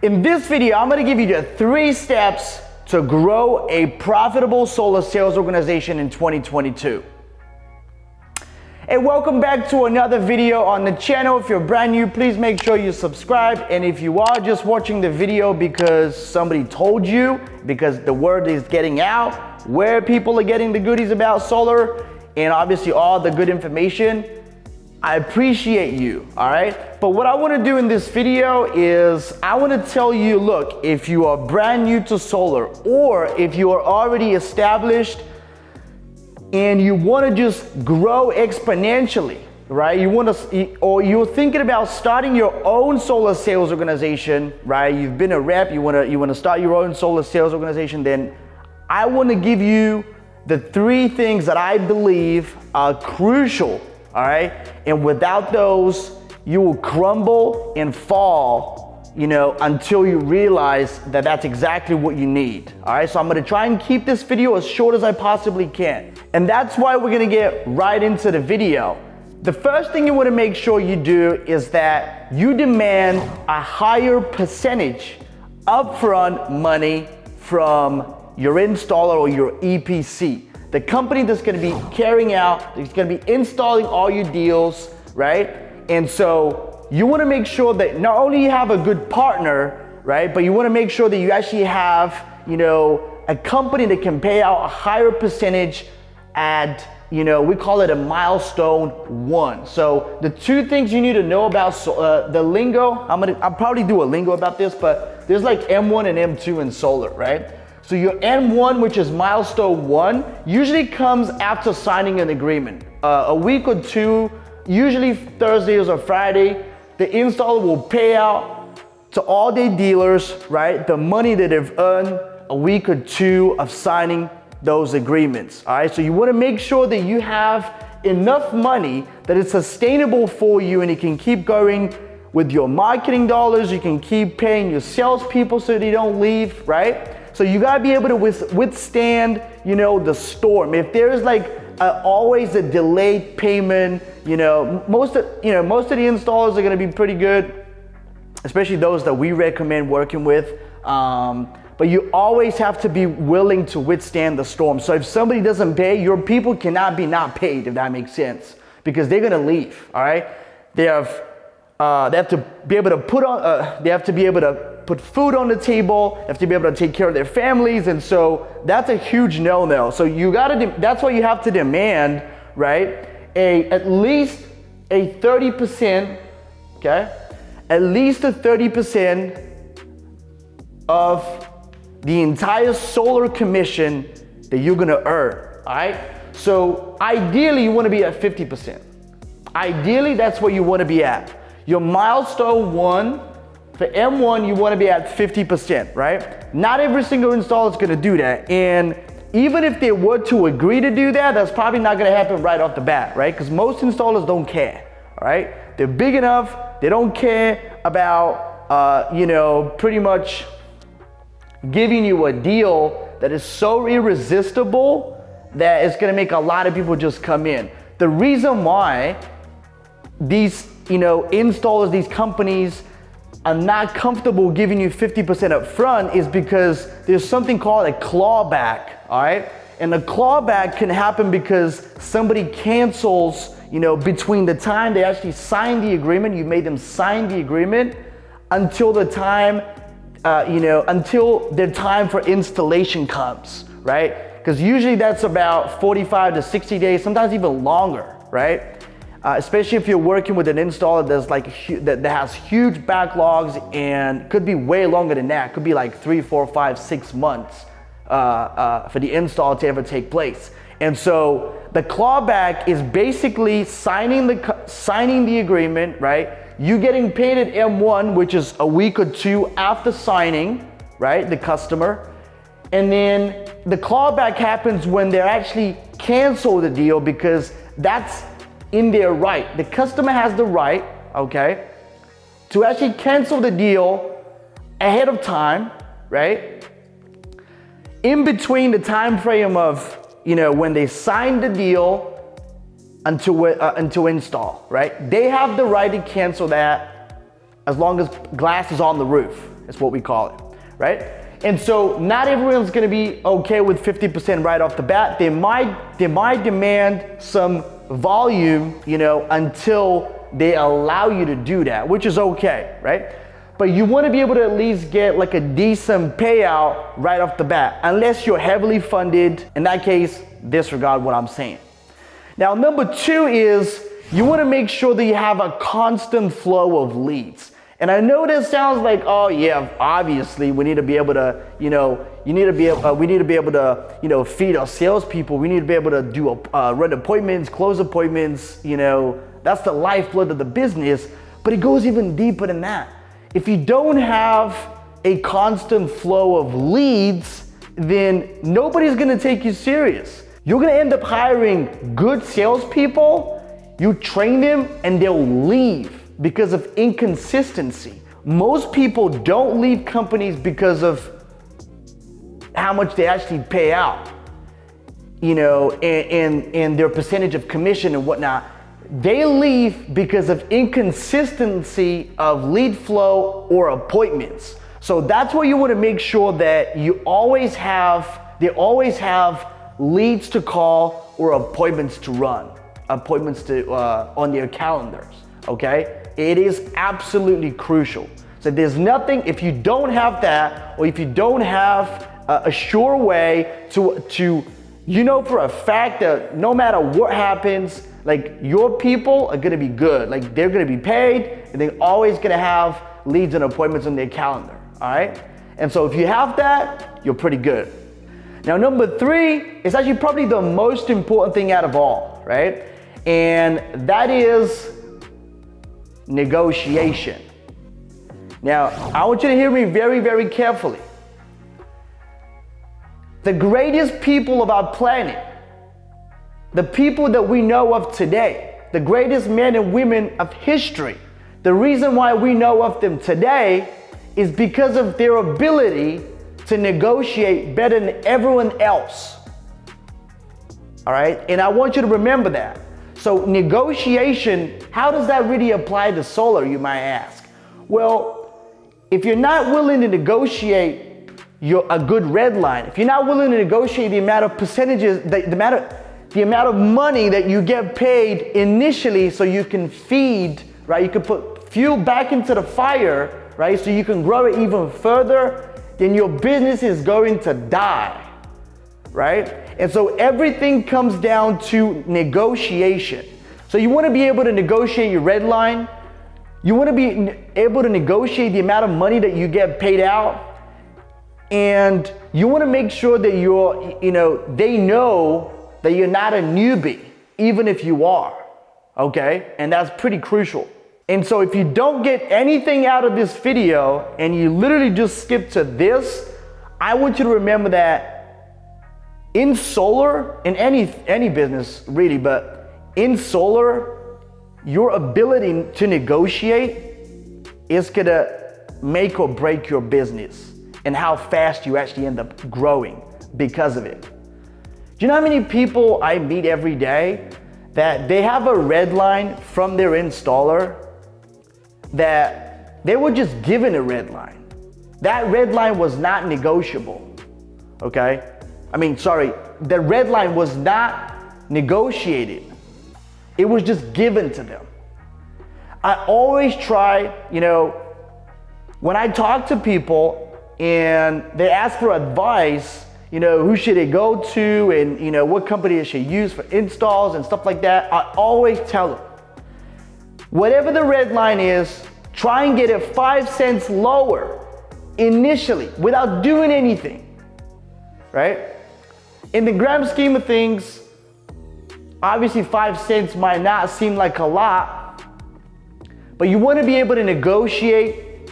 In this video, I'm gonna give you the 3 steps to grow a profitable solar sales organization in 2022. Hey, welcome back to another video on the channel. If you're brand new, please make sure you subscribe. And if you are just watching the video because somebody told you, because the word is getting out, where people are getting the goodies about solar, and obviously all the good information, I appreciate you, all right? But what I wanna do in this video is I wanna tell you, look, if you are brand new to solar or if you are already established and you wanna just grow exponentially, right? Or you're thinking about starting your own solar sales organization, right? You've been a rep, you wanna start your own solar sales organization, then I wanna give you the 3 things that I believe are crucial. All right, and without those, you will crumble and fall, until you realize that that's exactly what you need. All right, so I'm gonna try and keep this video as short as I possibly can. And that's why we're gonna get right into the video. The first thing you wanna make sure you do is that you demand a higher percentage upfront money from your installer or your EPC. The company that's gonna be carrying out, it's gonna be installing all your deals, right? And so you wanna make sure that not only you have a good partner, right? But you wanna make sure that you actually have, a company that can pay out a higher percentage at, we call it a milestone 1. So the 2 things you need to know about the lingo, I'll probably do a lingo about this, but there's like M1 and M2 in solar, right? So your M1, which is milestone 1, usually comes after signing an agreement. A week or 2, usually Thursdays or Friday, the installer will pay out to all their dealers, right, the money that they've earned a week or 2 of signing those agreements. All right, so you want to make sure that you have enough money that it's sustainable for you and you can keep going with your marketing dollars. You can keep paying your salespeople so they don't leave, right? So you gotta be able to withstand, the storm. If there's always a delayed payment, most of the installers are gonna be pretty good, especially those that we recommend working with. But you always have to be willing to withstand the storm. So if somebody doesn't pay, your people cannot be not paid, if that makes sense, because they're gonna leave. All right, they have to be able to put food on the table, they have to be able to take care of their families, and so that's a huge no-no. So that's why you have to demand, right, at least a 30%, okay? At least a 30% of the entire solar commission that you're gonna earn, all right? So ideally you wanna be at 50%. Ideally, that's what you wanna be at. Your milestone 1, for M1, you wanna be at 50%, right? Not every single installer is gonna do that. And even if they were to agree to do that, that's probably not gonna happen right off the bat, right? Because most installers don't care, all right? They're big enough, they don't care about, pretty much giving you a deal that is so irresistible that it's gonna make a lot of people just come in. The reason why these, installers, these companies, are not comfortable giving you 50% up front is because there's something called a clawback, all right? And the clawback can happen because somebody cancels, between the time they actually sign the agreement, you made them sign the agreement, until the time, until their time for installation comes, right? Because usually that's about 45 to 60 days, sometimes even longer, right? Especially if you're working with an installer that has huge backlogs, and could be way longer than that. Could be like 3, 4, 5, 6 months for the install to ever take place. And so the clawback is basically signing the agreement, right? You getting paid at M1, which is a week or 2 after signing, right? The customer. And then the clawback happens when they actually cancel the deal, because that's in their right. The customer has the right, okay, to actually cancel the deal ahead of time, right? In between the time frame of, when they signed the deal until install, right? They have the right to cancel that as long as glass is on the roof. That's what we call it, right? And so not everyone's gonna be okay with 50% right off the bat. They might demand some volume, until they allow you to do that, which is okay, right? But you wanna be able to at least get like a decent payout right off the bat, unless you're heavily funded. In that case, disregard what I'm saying. Now, number two is you wanna make sure that you have a constant flow of leads. And I know this sounds like, oh yeah, obviously we need to be able to, we need to be able to, feed our salespeople. We need to be able to do run appointments, close appointments. That's the lifeblood of the business. But it goes even deeper than that. If you don't have a constant flow of leads, then nobody's gonna take you serious. You're gonna end up hiring good salespeople. You train them, and they'll leave because of inconsistency. Most people don't leave companies because of how much they actually pay out, and their percentage of commission and whatnot. They leave because of inconsistency of lead flow or appointments. So that's why you want to make sure that they always have leads to call or appointments to run, on their calendars, okay? It is absolutely crucial. So there's nothing, if you don't have that, or if you don't have a sure way to for a fact that no matter what happens, like your people are gonna be good. Like they're gonna be paid, and they're always gonna have leads and appointments on their calendar, all right? And so if you have that, you're pretty good. Now, number three is actually probably the most important thing out of all, right? And that is negotiation. Now, I want you to hear me very, very carefully. The greatest people of our planet, the people that we know of today, the greatest men and women of history, the reason why we know of them today is because of their ability to negotiate better than everyone else. All right? And I want you to remember that. So negotiation, how does that really apply to solar, you might ask? Well, if you're not willing to negotiate a good red line, if you're not willing to negotiate the amount of percentages, the amount of money that you get paid initially so you can feed, right? You can put fuel back into the fire, right? So you can grow it even further, then your business is going to die, right? And so everything comes down to negotiation. So you want to be able to negotiate your red line. You want to be able to negotiate the amount of money that you get paid out. And you want to make sure that they know that you're not a newbie, even if you are, okay? And that's pretty crucial. And so if you don't get anything out of this video and you literally just skip to this, I want you to remember that in solar, in any business really, but in solar, your ability to negotiate is gonna make or break your business and how fast you actually end up growing because of it. Do you know how many people I meet every day that they have a red line from their installer that they were just given a red line? That red line was not negotiable, okay? The red line was not negotiated. It was just given to them. I always try, when I talk to people and they ask for advice, who should they go to and, what company they should use for installs and stuff like that, I always tell them, whatever the red line is, try and get it 5 cents lower initially without doing anything, right? In the grand scheme of things, obviously 5 cents might not seem like a lot, but you want to be able to negotiate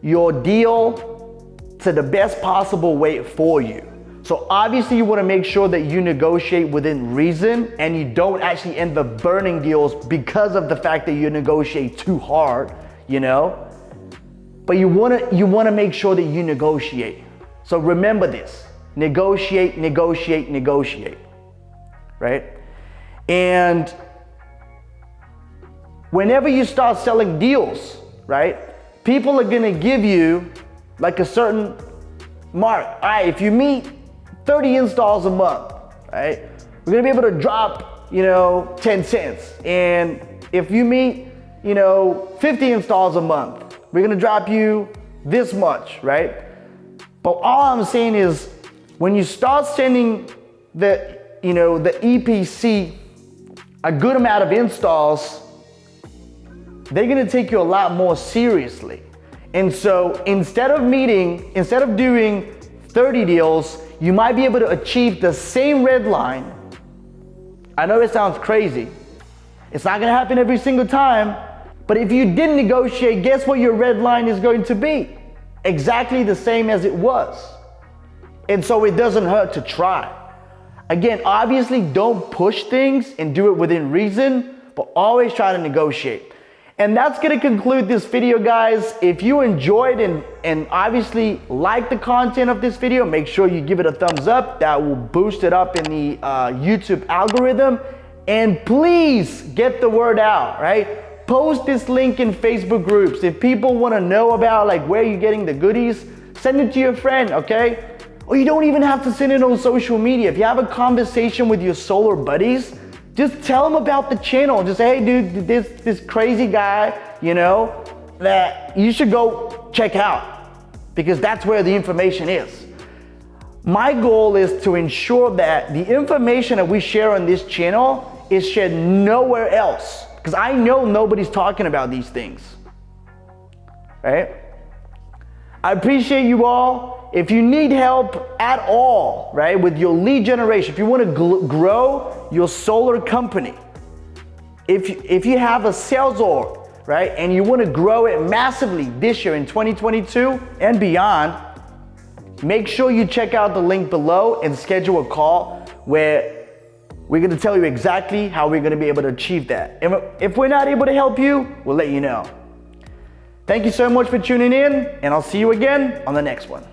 your deal to the best possible way for you. So obviously you want to make sure that you negotiate within reason and you don't actually end up burning deals because of the fact that you negotiate too hard, But you want to make sure that you negotiate. So remember this. Negotiate, negotiate, negotiate, right? And whenever you start selling deals, right, people are gonna give you like a certain mark. All right, if you meet 30 installs a month, right, we're gonna be able to drop, 10 cents. And if you meet, 50 installs a month, we're gonna drop you this much, right? But all I'm saying is, when you start sending the EPC a good amount of installs, they're gonna take you a lot more seriously. And so instead of doing 30 deals, you might be able to achieve the same red line. I know it sounds crazy. It's not gonna happen every single time, but if you didn't negotiate, guess what your red line is going to be? Exactly the same as it was. And so it doesn't hurt to try. Again, obviously don't push things and do it within reason, but always try to negotiate. And that's gonna conclude this video, guys. If you enjoyed and obviously like the content of this video, make sure you give it a thumbs up. That will boost it up in the YouTube algorithm. And please get the word out, right? Post this link in Facebook groups. If people wanna know about like where you're getting the goodies, send it to your friend, okay? Or you don't even have to send it on social media. If you have a conversation with your solar buddies, just tell them about the channel. Just say, hey dude, this crazy guy, that you should go check out, because that's where the information is. My goal is to ensure that the information that we share on this channel is shared nowhere else, because I know nobody's talking about these things, right? I appreciate you all. If you need help at all, right, with your lead generation, if you want to grow your solar company, if you have a sales org, right, and you want to grow it massively this year in 2022 and beyond, make sure you check out the link below and schedule a call where we're going to tell you exactly how we're going to be able to achieve that. And if we're not able to help you, we'll let you know. Thank you so much for tuning in, and I'll see you again on the next one.